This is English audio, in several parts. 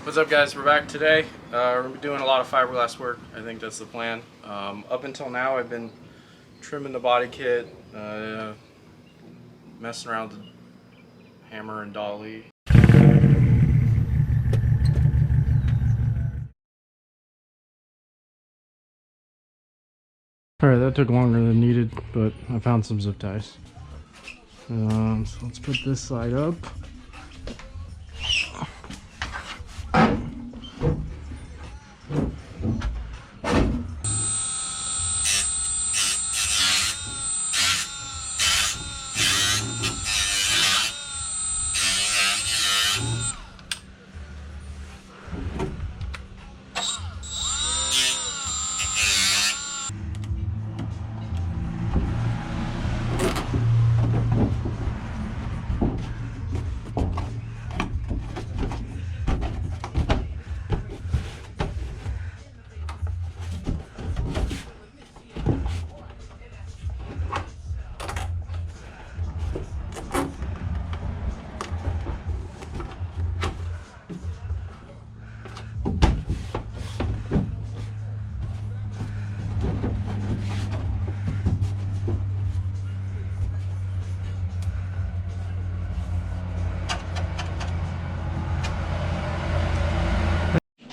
What's up, guys? We're back today. We're doing a lot of fiberglass work. I think that's the plan. Up until now, I've been trimming the body kit, messing around with the hammer and dolly. Alright, that took longer than needed, but I found some zip ties. So let's put this side up.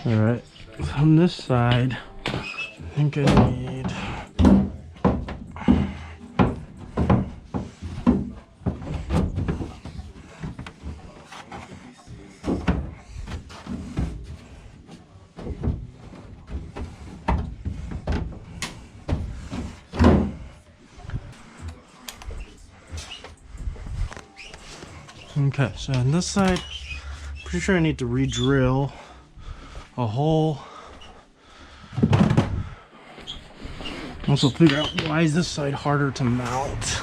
Alright, on this side, I think I need okay, so on this side, pretty sure I need to re-drill a hole. Also figure out why is this side harder to mount.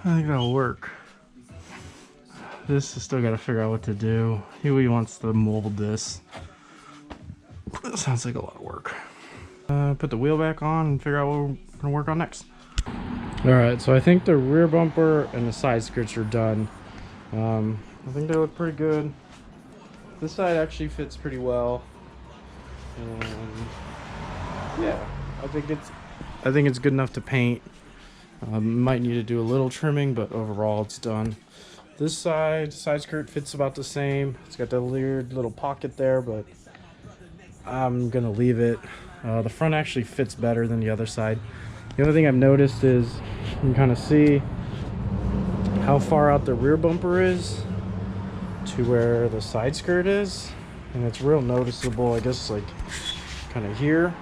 I think that'll work. This is still got to figure out what to do. Huey wants to mold this. That sounds like a lot of work. Put the wheel back on and figure out what we're gonna work on next. Alright, so I think the rear bumper and the side skirts are done. I think they look pretty good. This side actually fits pretty well. And yeah, I think it's good enough to paint. Might need to do a little trimming, but overall it's done. This side skirt fits about the same. It's got the weird little pocket there, but I'm gonna leave it. The front actually fits better than the other side. The other thing I've noticed is you can kind of see how far out the rear bumper is to where the side skirt is, and it's real noticeable, I guess, like kind of here,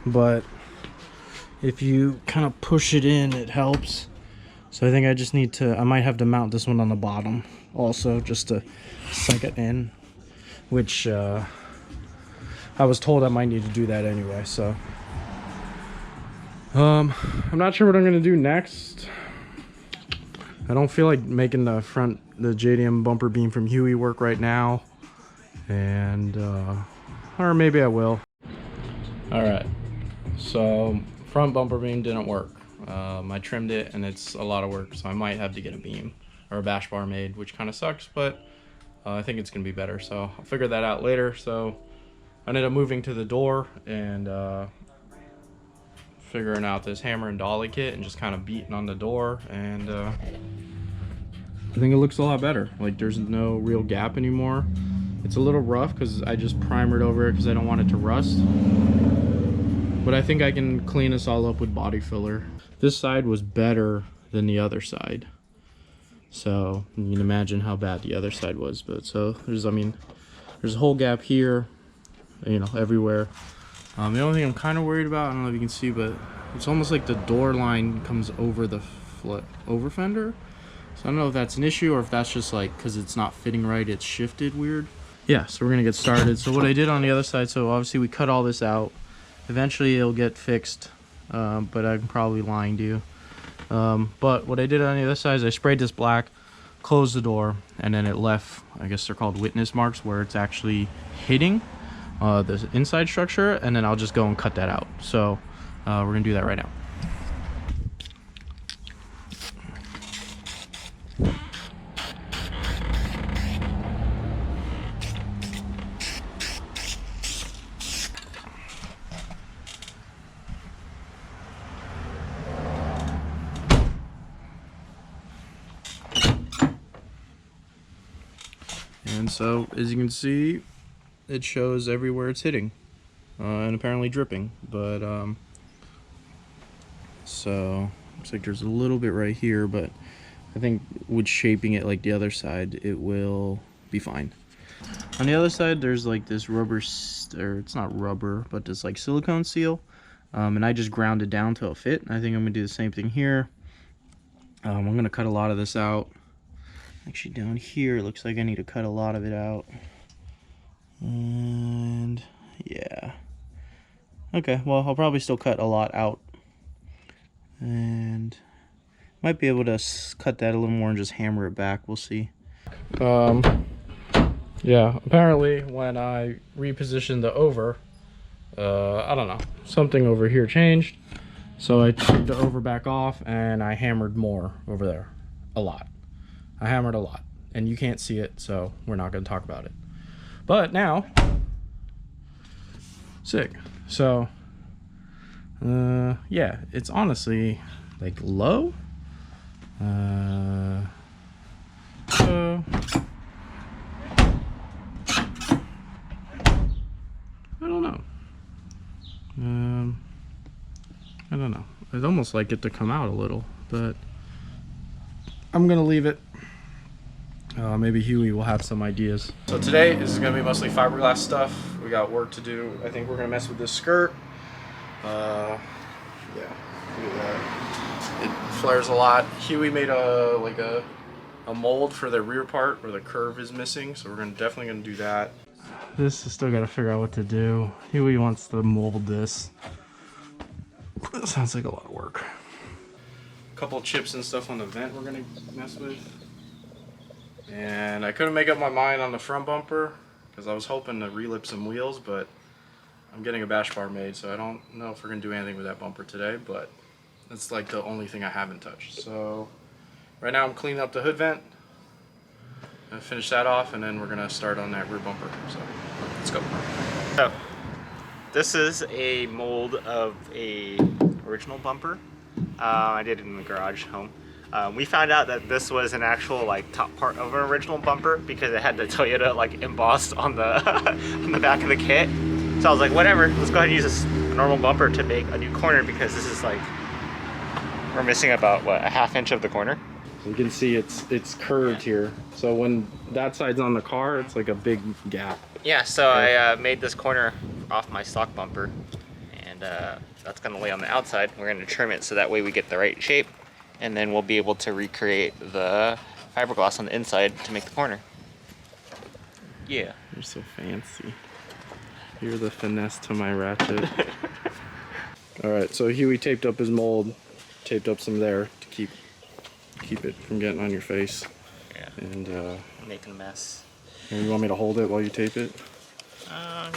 but if you kind of push it in, it helps. So I think I just need to, I might have to mount this one on the bottom also, just to sink it in, which I was told I might need to do that anyway. So I'm not sure what I'm gonna do next. I don't feel like making the JDM bumper beam from Huey work right now, and or maybe I will. All right, so front bumper beam didn't work. I trimmed it and it's a lot of work, so I might have to get a beam or a bash bar made, which kind of sucks, but I think it's gonna be better, so I'll figure that out later. So I ended up moving to the door and figuring out this hammer and dolly kit and just kind of beating on the door, and I think it looks a lot better. Like, there's no real gap anymore. It's a little rough because I just primered over it because I don't want it to rust, but I think I can clean this all up with body filler. This side was better than the other side, so you can imagine how bad the other side was. But so there's, I mean, there's a whole gap here, you know, everywhere. The only thing I'm kind of worried about, I don't know if you can see, but it's almost like the door line comes over the over fender. So I don't know if that's an issue or if that's just like because it's not fitting right, it's shifted weird. Yeah, so we're gonna get started. So what I did on the other side, so obviously we cut all this out. Eventually it'll get fixed, but I'm probably lying to you. But what I did on the other side is I sprayed this black, closed the door, and then it left, I guess they're called witness marks, where it's actually hitting the inside structure, and then I'll just go and cut that out. So we're gonna do that right now. And so, as you can see, it shows everywhere it's hitting, and apparently dripping. But so looks like there's a little bit right here, but I think with shaping it like the other side, it will be fine. On the other side, there's like this rubber, or it's not rubber, but this like silicone seal, and I just ground it down to a fit. I think I'm gonna do the same thing here. I'm gonna cut a lot of this out. Actually, down here, it looks like I need to cut a lot of it out. And yeah. Okay, well, I'll probably still cut a lot out. And might be able to cut that a little more and just hammer it back. We'll see. Yeah, apparently when I repositioned the over, I don't know, something over here changed. So I took the over back off and I hammered more over there. A lot. I hammered a lot, and you can't see it, so we're not going to talk about it. But now, sick. So, yeah, it's honestly like low. I don't know. I don't know. I'd almost like it to come out a little, but I'm gonna leave it. Maybe Huey will have some ideas. So today is gonna be mostly fiberglass stuff. We got work to do. I think we're gonna mess with this skirt. Yeah, look at that. It flares a lot. Huey made a mold for the rear part where the curve is missing, so we're definitely gonna do that. This is still gotta figure out what to do. Huey wants to mold this. That sounds like a lot of work. Couple chips and stuff on the vent we're gonna mess with. And I couldn't make up my mind on the front bumper because I was hoping to relip some wheels, but I'm getting a bash bar made, so I don't know if we're gonna do anything with that bumper today, but that's like the only thing I haven't touched. So right now I'm cleaning up the hood vent. I'll finish that off, and then we're gonna start on that rear bumper. So let's go. So this is a mold of a original bumper. I did it in the garage home. We found out that this was an actual like top part of an original bumper because it had the Toyota like embossed on the on the back of the kit. So I was like, whatever, let's go ahead and use this normal bumper to make a new corner because this is like, we're missing about what, a ½ inch of the corner. You can see it's curved here. So when that side's on the car, it's like a big gap. Yeah, so I made this corner off my stock bumper, and that's gonna lay on the outside. We're gonna trim it so that way we get the right shape, and then we'll be able to recreate the fiberglass on the inside to make the corner. Yeah. You're so fancy. You're the finesse to my ratchet. Alright, so Huey taped up his mold, taped up some there to keep it from getting on your face. Yeah. And making a mess. And you want me to hold it while you tape it?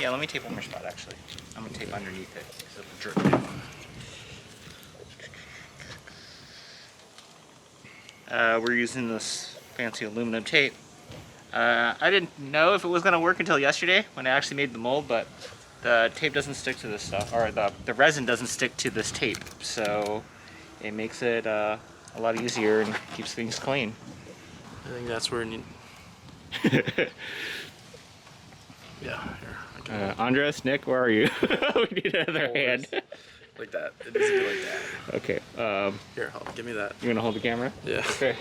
Yeah, let me tape one more spot actually. I'm gonna tape underneath it because it'll drip down. we're using this fancy aluminum tape. I didn't know if it was going to work until yesterday when I actually made the mold, but the tape doesn't stick to this stuff, or the resin doesn't stick to this tape, so it makes it a lot easier and keeps things clean. I think that's where it needs. Yeah, here. Andres, Nick, where are you? We need another hand. Like that. It needs to be like that. Okay. Here, give me that. You want to hold the camera? Yeah. Okay.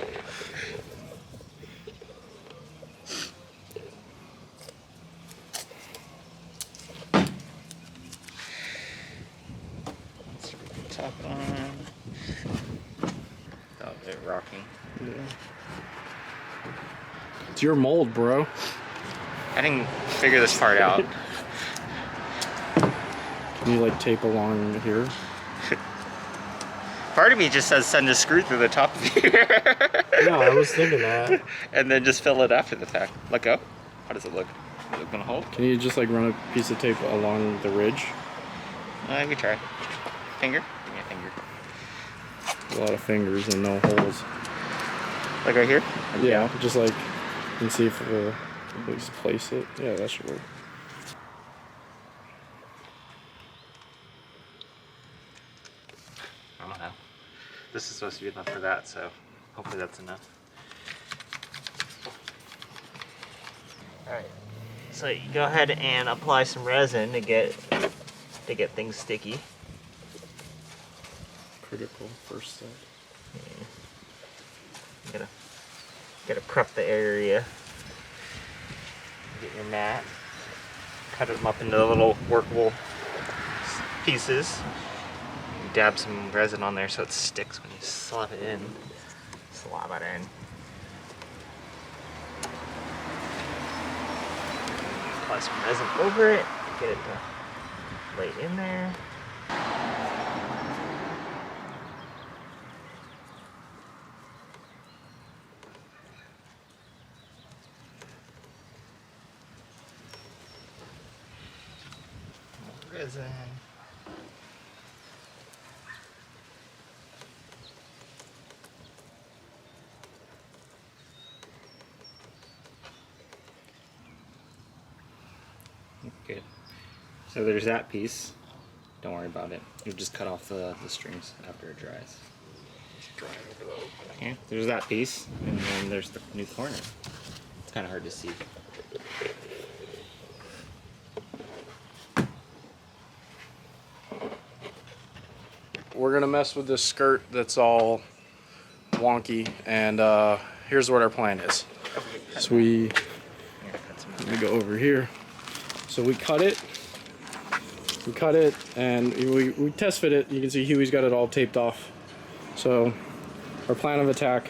Let's put the top on. Oh, they're rocking. Yeah. It's your mold, bro. I didn't figure this part out. Can you like tape along here? Part of me just says send a screw through the top of here. Yeah, I was thinking that. And then just fill it after the fact. Let go. How does it look? Is it gonna hold? Can you just like run a piece of tape along the ridge? Let me try. Finger? Give me a finger. A lot of fingers and no holes. Like right here? Yeah, just like, and see if at least place it. Yeah, that should work. I don't know. This is supposed to be enough for that, so hopefully that's enough. Alright, so you go ahead and apply some resin to get things sticky. Critical first step. Yeah. Gotta prep the area. Get your mat. Cut them up into little workable pieces. Dab some resin on there so it sticks when you slap it in. Slap it in. Apply some resin over it. Get it to lay in there. Resin. Good. So there's that piece. Don't worry about it. You'll just cut off the strings after it dries. Okay. There's that piece, and then there's the new corner. It's kind of hard to see. We're gonna mess with this skirt that's all wonky, and here's what our plan is. So let me go over here. So we cut it, and we test fit it. You can see Huey's got it all taped off. So our plan of attack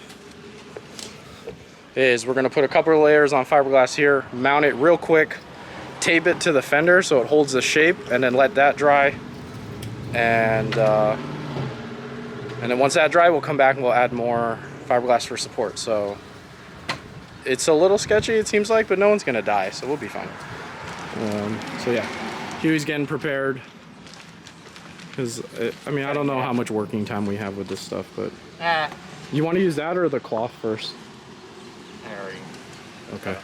is we're gonna put a couple of layers on fiberglass here, mount it real quick, tape it to the fender so it holds the shape, and then let that dry. And then once that dry, we'll come back and we'll add more fiberglass for support. So it's a little sketchy, it seems like, but no one's gonna die, so we'll be fine. So yeah, Huey's getting prepared. Because, I mean, I don't know how much working time we have with this stuff, but... You want to use that or the cloth first? I already... Okay.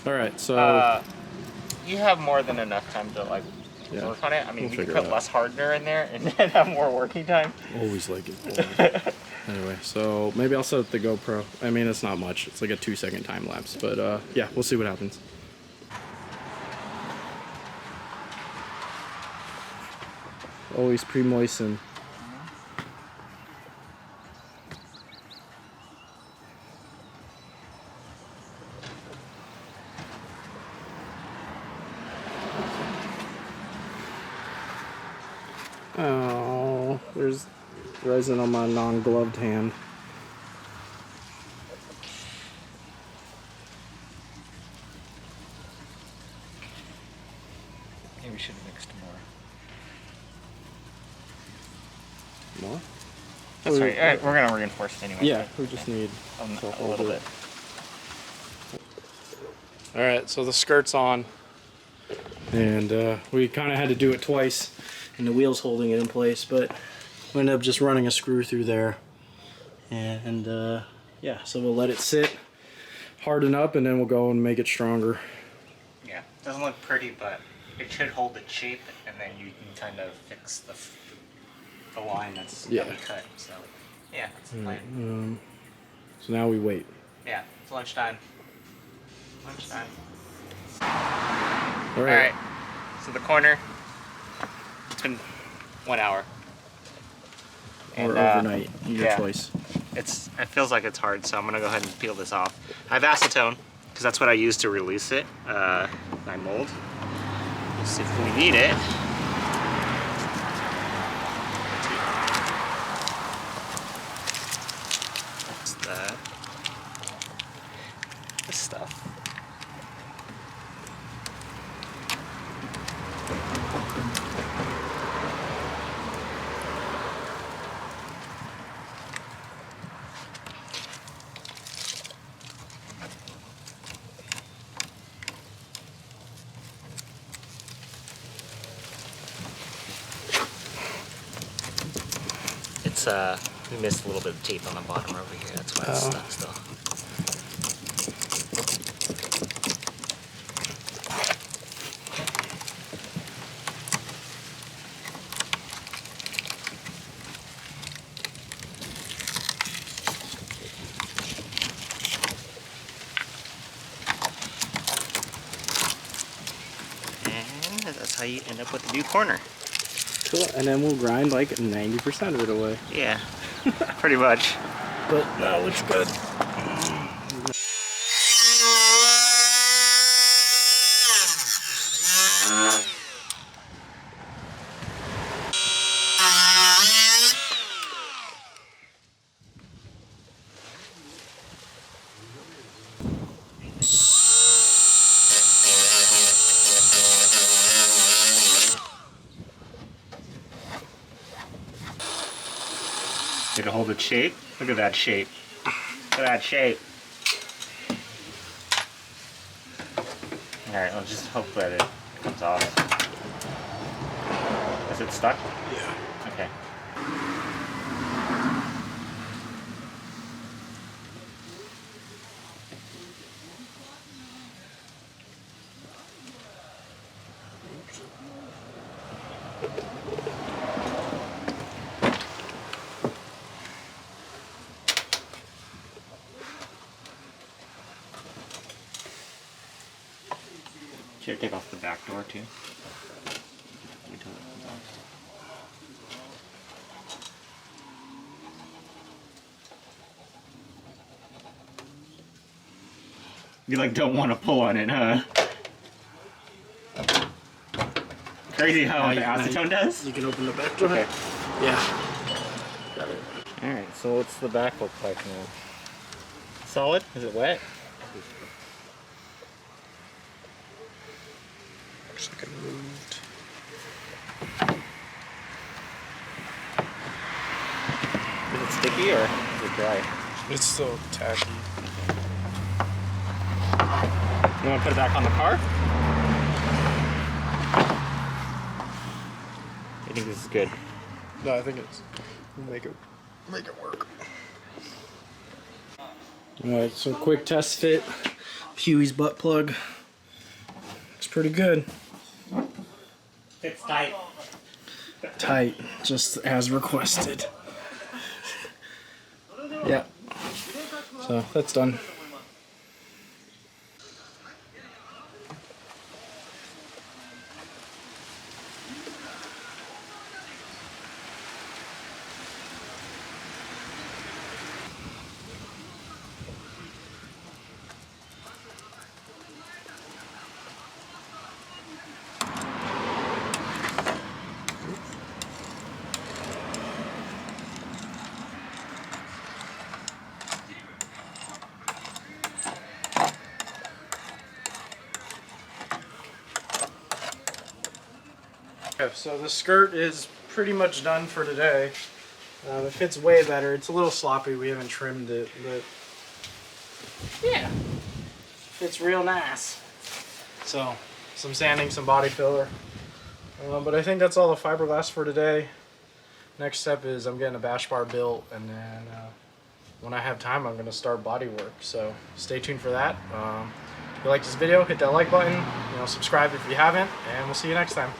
Alright, so... you have more than enough time to, like, work on it. I mean, we'll we could figure put it out. less hardener in there and then have more working time. Always like it. Anyway, so maybe I'll set up the GoPro. I mean, it's not much. It's like a 2-second time lapse, but yeah, we'll see what happens. Always pre-moisten. Oh, there's resin on my non-gloved hand. Maybe we should have mixed more. More? That's right. All right, we're gonna reinforce it anyway. Yeah, we just need a little bit. All right, so the skirt's on, and we kind of had to do it twice, and the wheel's holding it in place, but we ended up just running a screw through there, and yeah, Yeah, so we'll let it sit, harden up, and then we'll go and make it stronger. Yeah, doesn't look pretty, but it should hold its shape, and then you can kind of fix the line that's gotta be cut. So yeah, that's the plan. So now we wait. Yeah, it's lunchtime. Lunchtime. All Alright, so the corner, it's been 1 hour. Or overnight, your yeah, choice. It feels like it's hard, so I'm gonna go ahead and peel this off. I have acetone, because that's what I use to release it, my mold. We'll see if we need it. That's that. This stuff. We missed a little bit of tape on the bottom over here, that's why it's stuck still. And that's how you end up with the new corner. Cool, and then we'll grind like 90% of it away. Yeah, pretty much. But no, looks good. Did it hold its shape? Look at that shape. Look at that shape. Alright, I'll just hope that it comes off. Is it stuck? Yeah. Okay. Should I take off the back door too? Until it comes off. You like don't want to pull on it, huh? Crazy how the acetone does? You can open the back door. Okay. Yeah. Got it. Alright, so what's the back look like now? Solid? Is it wet? Looks like I moved. Is it sticky or is it dry? It's still tacky. You want to put it back on the car? I think this is good. No, I think it's make it work. Alright, so quick test fit. Huey's butt plug. Looks pretty good. Fits tight. Tight, just as requested. Yeah. So that's done. Okay, so the skirt is pretty much done for today. It fits way better. It's a little sloppy. We haven't trimmed it, but yeah, fits real nice. So some sanding, some body filler. But I think that's all the fiberglass for today. Next step is I'm getting a bash bar built, and then when I have time, I'm going to start body work. So stay tuned for that. If you like this video, hit that like button, subscribe if you haven't, and we'll see you next time.